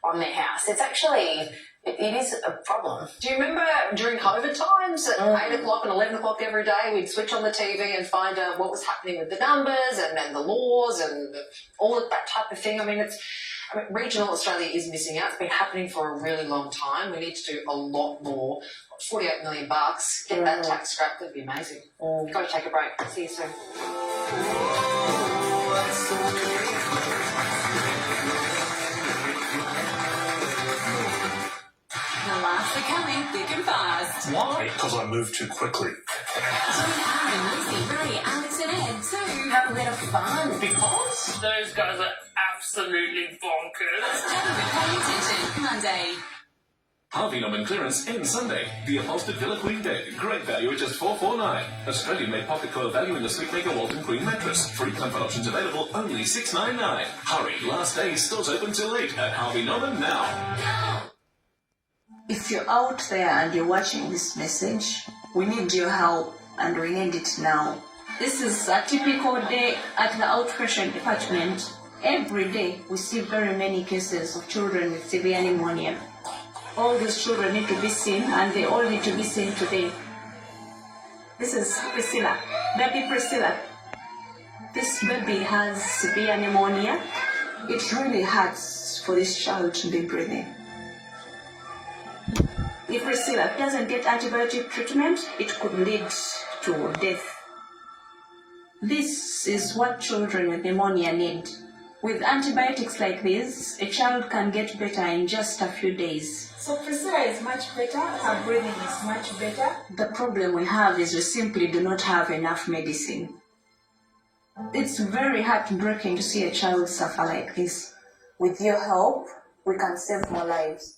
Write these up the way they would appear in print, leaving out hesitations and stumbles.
on their house. It's actually, it is a problem. Do you remember during COVID times at 8 o'clock and 11 o'clock every day, we'd switch on the TV and find out what was happening with the numbers and the laws and all of that type of thing? I mean, regional Australia is missing out. It's been happening for a really long time. We need to do a lot more. $48 million. Get that tax scrapped. That'd be amazing. Got to take a break. See you soon. The laughs are coming thick and fast. Why? Because I moved too quickly. Join Aaron, Lucy, Ray, Alex and Ed to Have a bit of fun. Because? Those guys are absolutely bonkers. Pay Attention, Monday. Harvey Norman clearance ends Sunday. The upholstered Villa Queen bed. Great value at just $449. Australian-made pocket coil value in the Sleepmaker Walton Queen mattress. Free comfort options available, only $699. Hurry, last day, stores open till 8 at Harvey Norman now. If you're out there and you're watching this message, we need your help and we need it now. This is a typical day at the outpatient department. Every day we see very many cases of children with severe pneumonia. All these children need to be seen and they all need to be seen today. This is Priscilla, baby Priscilla. This baby has severe pneumonia. It really hurts for this child to be breathing. If Priscilla doesn't get antibiotic treatment, it could lead to death. This is what children with pneumonia need. With antibiotics like this, a child can get better in just a few days. So Priscilla is much better, her breathing is much better. The problem we have is we simply do not have enough medicine. It's very heartbreaking to see a child suffer like this. With your help, we can save more lives.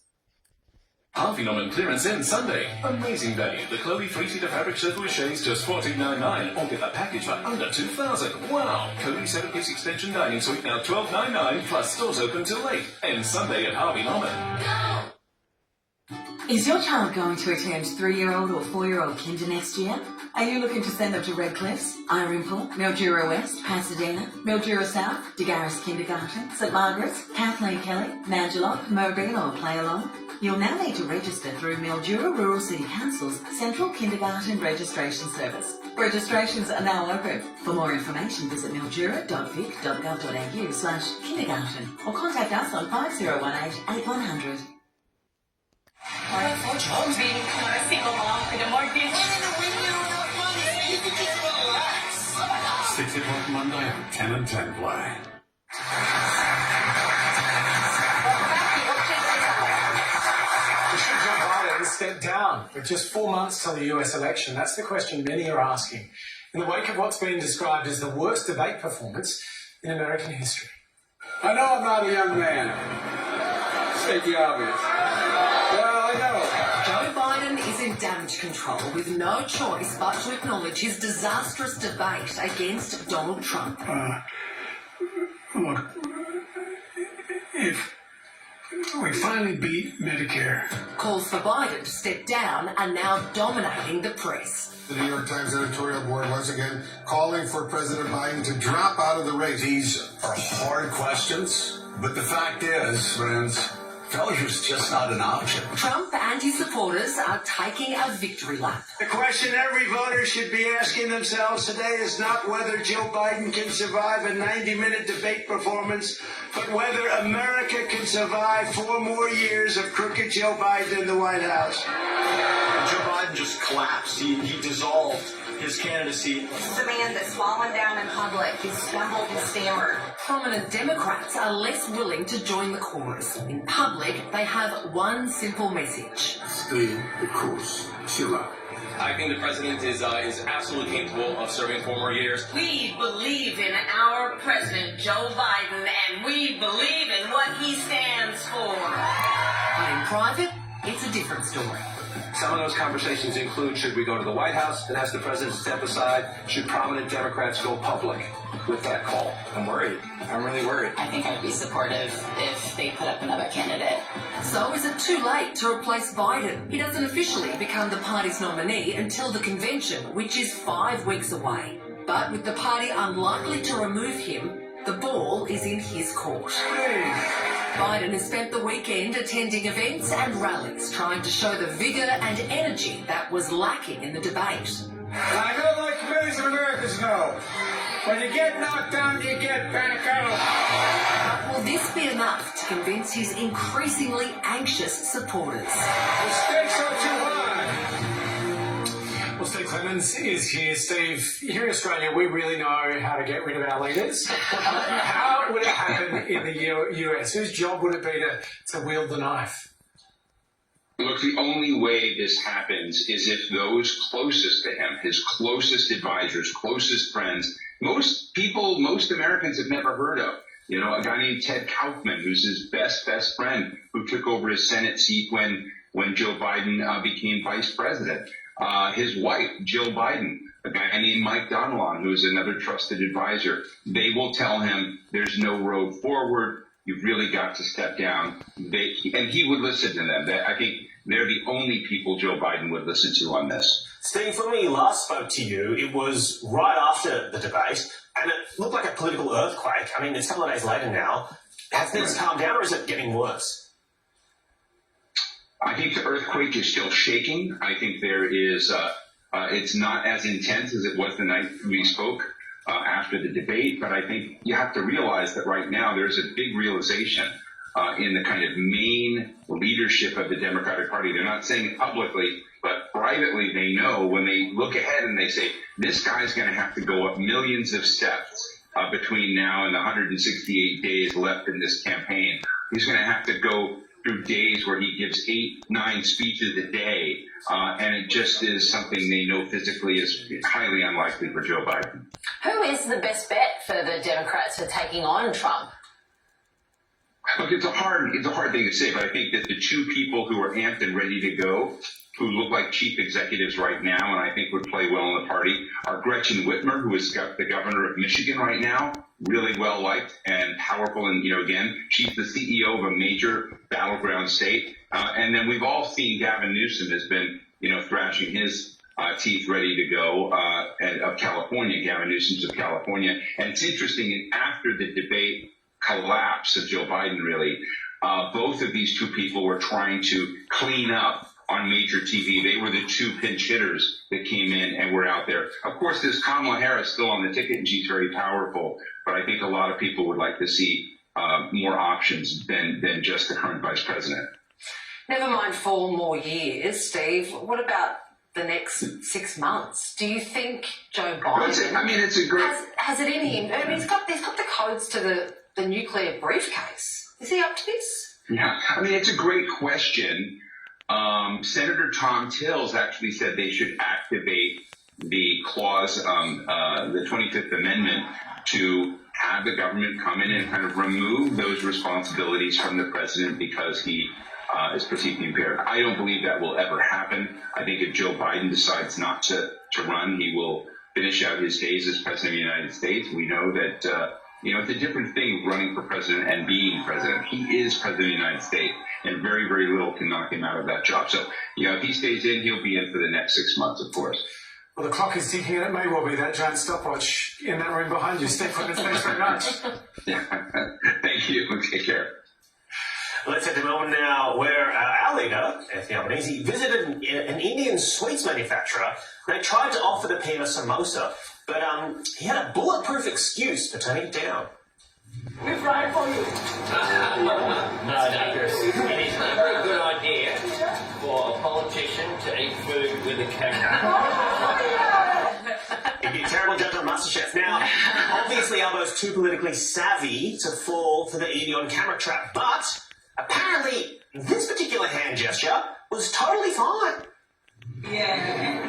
Harvey Norman clearance ends Sunday. Amazing value. The Chloe 3-seater fabric sofa with shades just $14.99. Or get that package for under $2,000. Wow! Chloe 7-piece extension dining suite now $12.99. Plus stores open till 8. Ends Sunday at Harvey Norman. Is your child going to attend 3-year-old or 4-year-old kinder next year? Are you looking to send them to Redcliffs, Ironpool, Mildura West, Pasadena, Mildura South, DeGarris Kindergarten, St Margaret's, Kathleen Kelly, Mangelock, Mobile or Play Along? You'll now need to register through Mildura Rural City Council's Central Kindergarten Registration Service. Registrations are now open. For more information, visit mildura.vic.gov.au/kindergarten or contact us on 5018 8100. John's being kind of single along for the mortgage. Relax. 6 o'clock Monday on 10 and 10 play. Should Joe Biden step down with just 4 months till the US election? That's the question many are asking in the wake of what's been described as the worst debate performance in American history. I know I'm not a young man. State the obvious. Well, I know. Joe Biden is in damage control with no choice but to acknowledge his disastrous debate against Donald Trump. Look, if we finally beat Medicare. Calls for Biden to step down are now dominating the press. The New York Times editorial board once again calling for President Biden to drop out of the race. These are hard questions, but the fact is, friends, failure's just not an option. Trump and his supporters are taking a victory lap. The question every voter should be asking themselves today is not whether Joe Biden can survive a 90-minute debate performance, but whether America can survive 4 more years of crooked Joe Biden in the White House. Joe Biden just collapsed. He dissolved his candidacy. This is a man that's fallen down in public. He's stumbled and stammered. Prominent Democrats are less willing to join the chorus. In public, they have one simple message. Stay the course. Chill out. I think the president is absolutely capable of serving 4 more years. We believe in our president, Joe Biden, and we believe in what he stands for. But in private, it's a different story. Some of those conversations include, should we go to the White House and ask the president to step aside? Should prominent Democrats go public with that call? I'm worried. I'm really worried. I think I'd be supportive if they put up another candidate. So is it too late to replace Biden? He doesn't officially become the party's nominee until the convention, which is 5 weeks away. But with the party unlikely to remove him, the ball is in his court. Hey, Biden has spent the weekend attending events and rallies, trying to show the vigour and energy that was lacking in the debate. I know, like millions of Americans know, when you get knocked down, you get back up. Will this be enough to convince his increasingly anxious supporters? The stakes are too high. Well, Steve Clemens is here. Steve, here in Australia, we really know how to get rid of our leaders. How would it happen in the US? Whose job would it be to wield the knife? Look, the only way this happens is if those closest to him, his closest advisors, closest friends, most people, most Americans have never heard of. You know, a guy named Ted Kaufman, who's his best friend, who took over his Senate seat when Joe Biden became vice president. His wife, Jill Biden, a guy named Mike Donilon, who's another trusted advisor. They will tell him there's no road forward. You've really got to step down. And he would listen to them. I think they're the only people Joe Biden would listen to on this. Steve, when we last spoke to you, it was right after the debate, and it looked like a political earthquake. I mean, it's a couple of days later now. Have things calmed down, or is it getting worse? I think the earthquake is still shaking. I think there is, it's not as intense as it was the night we spoke after the debate, but I think you have to realize that right now there's a big realization in the kind of main leadership of the Democratic Party. They're not saying it publicly, but privately they know when they look ahead and they say, this guy's going to have to go up millions of steps between now and the 168 days left in this campaign. He's going to have to go through days where he gives 8-9 speeches a day, and it just is something they know physically is highly unlikely for Joe Biden. Who is the best bet for the Democrats for taking on Trump? Look, it's a hard thing to say, but I think that the two people who are amped and ready to go, who look like chief executives right now, and I think would play well in the party, are Gretchen Whitmer, who is the governor of Michigan right now, really well liked and powerful. And, you know, again, she's the CEO of a major battleground state. And then we've all seen Gavin Newsom has been, you know, thrashing his teeth ready to go of California, Gavin Newsom's of California. And it's interesting, after the debate collapse of Joe Biden, really, both of these two people were trying to clean up on major TV. They were the two pinch hitters that came in and were out there. Of course, there's Kamala Harris still on the ticket, and she's very powerful. But I think a lot of people would like to see more options than just the current vice president. Never mind 4 more years, Steve. What about the next 6 months? Do you think Joe Biden? I mean, it's a great. Has it any? I mean, he's got the codes to the nuclear briefcase. Is he up to this? Yeah, I mean, it's a great question. Senator Tom Tills actually said they should activate the clause, the 25th Amendment, to have the government come in and kind of remove those responsibilities from the president because he is perceived impaired. I don't believe that will ever happen. I think if Joe Biden decides not to run, he will finish out his days as president of the United States. We know that, you know, it's a different thing running for president and being president. He is president of the United States, and very, very little can knock him out of that job. So, you know, if he stays in, he'll be in for the next 6 months, of course. Well, the clock is ticking, and it may well be that giant stopwatch in that room behind you. Steve Clemens, thanks very much. Yeah, thank you. Take care. Let's head to Melbourne now, where our leader, Anthony Albanese, visited an Indian sweets manufacturer. They tried to offer the PM a samosa, but he had a bulletproof excuse for turning it down. We fried for you. No, Chris. It is never a good idea for a politician to eat food with a camera. He'd be a terrible judge on MasterChef. Now, obviously, Albo's too politically savvy to fall for the eating on camera trap, but apparently this particular hand gesture was totally fine. Yeah.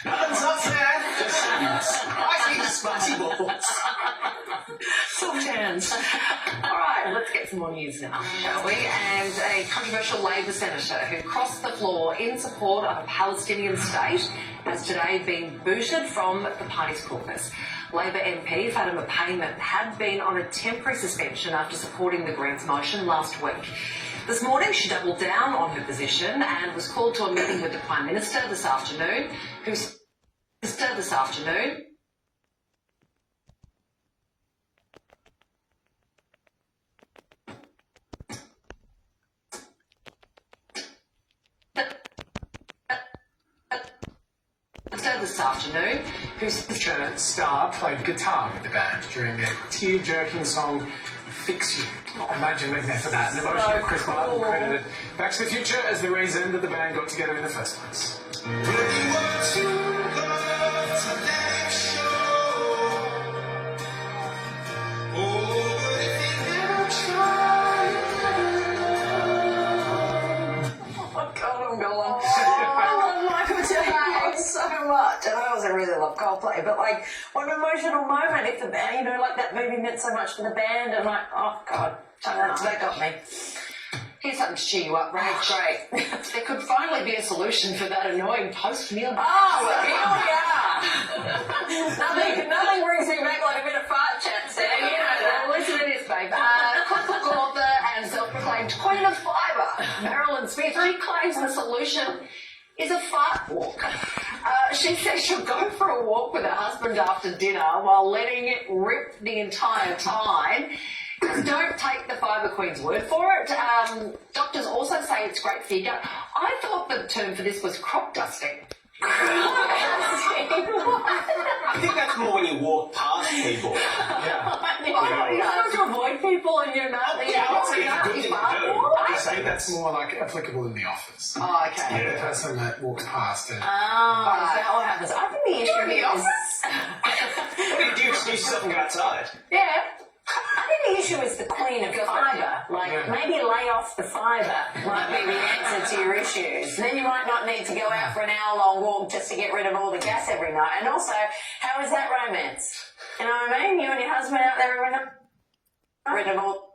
Nothing's up there. Just spicy balls. Soft hands. All right, let's get some more news now, shall we? And a controversial Labor senator who crossed the floor in support of a Palestinian state has today been booted from the party's caucus. Labor MP Fatima Payman had been on a temporary suspension after supporting the Greens motion last week. This morning, she doubled down on her position and was called to a meeting with the Prime Minister this afternoon, who's this afternoon. This afternoon, who's Feature star played guitar with the band during their tear-jerking song Fix You. Imagine living there for that. An emotional Chris Martin credited Back to the Future as the reason that the band got together in the first place. So much, and I also really love Coldplay, but like, what an emotional moment if the band, you know, like that movie meant so much for the band, and like, oh god, that got me. Here's something to cheer you up, Ray. Great. There could finally be a solution for that annoying post-meal. Oh, nothing brings me back like a bit of fart chat, Sam. You know that. Listen to this, babe. Cookbook author and self-proclaimed queen of fibre, Marilyn Smith, she claims the solution is a fart walk. She says she'll go for a walk with her husband after dinner while letting it rip the entire time. Don't take the Fibre Queen's word for it. Doctors also say it's great for your gut. I thought the term for this was crop dusting. I think that's more when you walk past people. You have to avoid people and you're not. Good thing to do. I say that's more like applicable in the office. Oh, okay. The person that walks past it. Oh, is that what happens? I think the issue In the is... office? What do you do? Excuse yourself and go outside? Yeah. I think the issue is the queen of fibre. Like, maybe lay off the fibre might be the answer to your issues. Then you might not need to go out for an hour-long walk just to get rid of all the gas every night. And also, how is that romance? You know what I mean? You and your husband out there every night, rid of all...